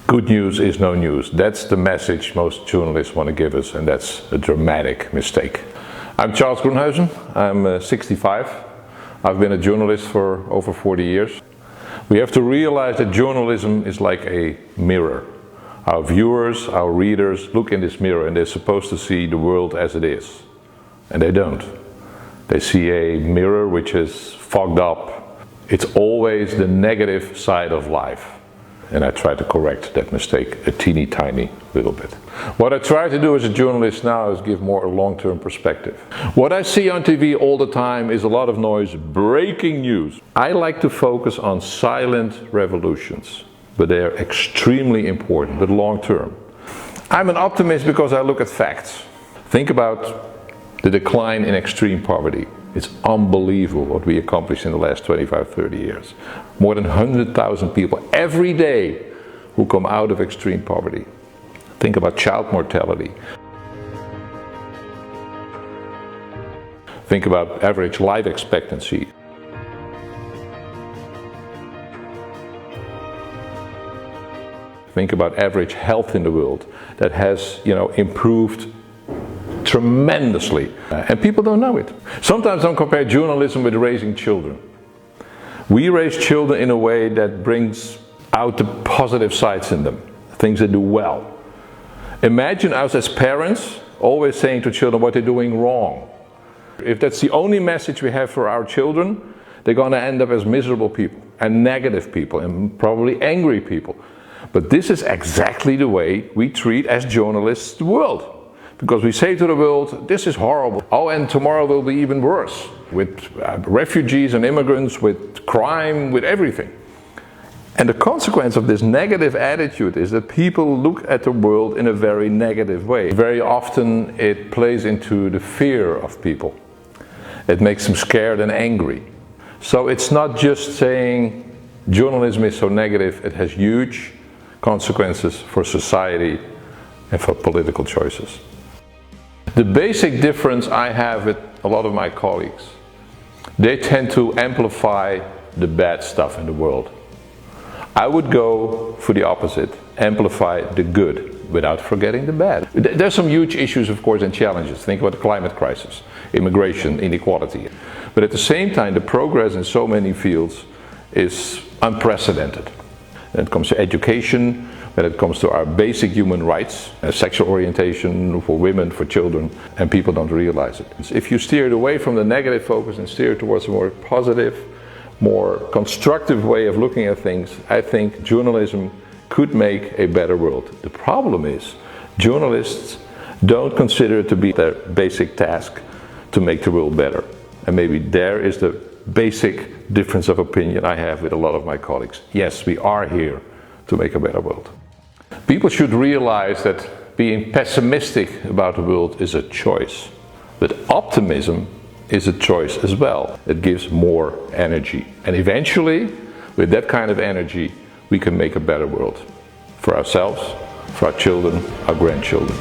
Good news is no news. That's the message most journalists want to give us, and that's a dramatic mistake. I'm Charles Groenhuijsen. I'm 65. I've been a journalist for over 40 years. We have to realize that journalism is like a mirror. Our viewers, our readers look in this mirror and they're supposed to see the world as it is. And they don't. They see a mirror which is fogged up. It's always the negative side of life. And I try to correct that mistake a teeny tiny little bit. What I try to do as a journalist now is give more a long-term perspective. What I see on TV all the time is a lot of noise, breaking news. I like to focus on silent revolutions, but they are extremely important, but long-term. I'm an optimist because I look at facts. Think about the decline in extreme poverty. It's unbelievable what we accomplished in the last 25, 30 years. More than 100,000 people every day who come out of extreme poverty. Think about child mortality. Think about average life expectancy. Think about average health in the world that has, improved tremendously, and people don't know it. Sometimes I compare journalism with raising children. We raise children in a way that brings out the positive sides in them, things they do well. Imagine us as parents always saying to children what they're doing wrong. If that's the only message we have for our children, they're going to end up as miserable people and negative people and probably angry people. But this is exactly the way we treat as journalists the world. Because we say to the world, this is horrible. Oh, and tomorrow will be even worse. With refugees and immigrants, with crime, with everything. And the consequence of this negative attitude is that people look at the world in a very negative way. Very often it plays into the fear of people. It makes them scared and angry. So it's not just saying journalism is so negative, it has huge consequences for society and for political choices. The basic difference I have with a lot of my colleagues, they tend to amplify the bad stuff in the world. I would go for the opposite, amplify the good without forgetting the bad. There's some huge issues, of course, and challenges. Think about the climate crisis, immigration, inequality. But at the same time, the progress in so many fields is unprecedented. When it comes to education, when it comes to our basic human rights, sexual orientation for women, for children, and people don't realize it. If you steer it away from the negative focus and steer towards a more positive, more constructive way of looking at things, I think journalism could make a better world. The problem is, journalists don't consider it to be their basic task to make the world better. And maybe there is the basic difference of opinion I have with a lot of my colleagues. Yes, we are here to make a better world. People should realize that being pessimistic about the world is a choice, but optimism is a choice as well. It gives more energy, and eventually with that kind of energy we can make a better world for ourselves, for our children, our grandchildren.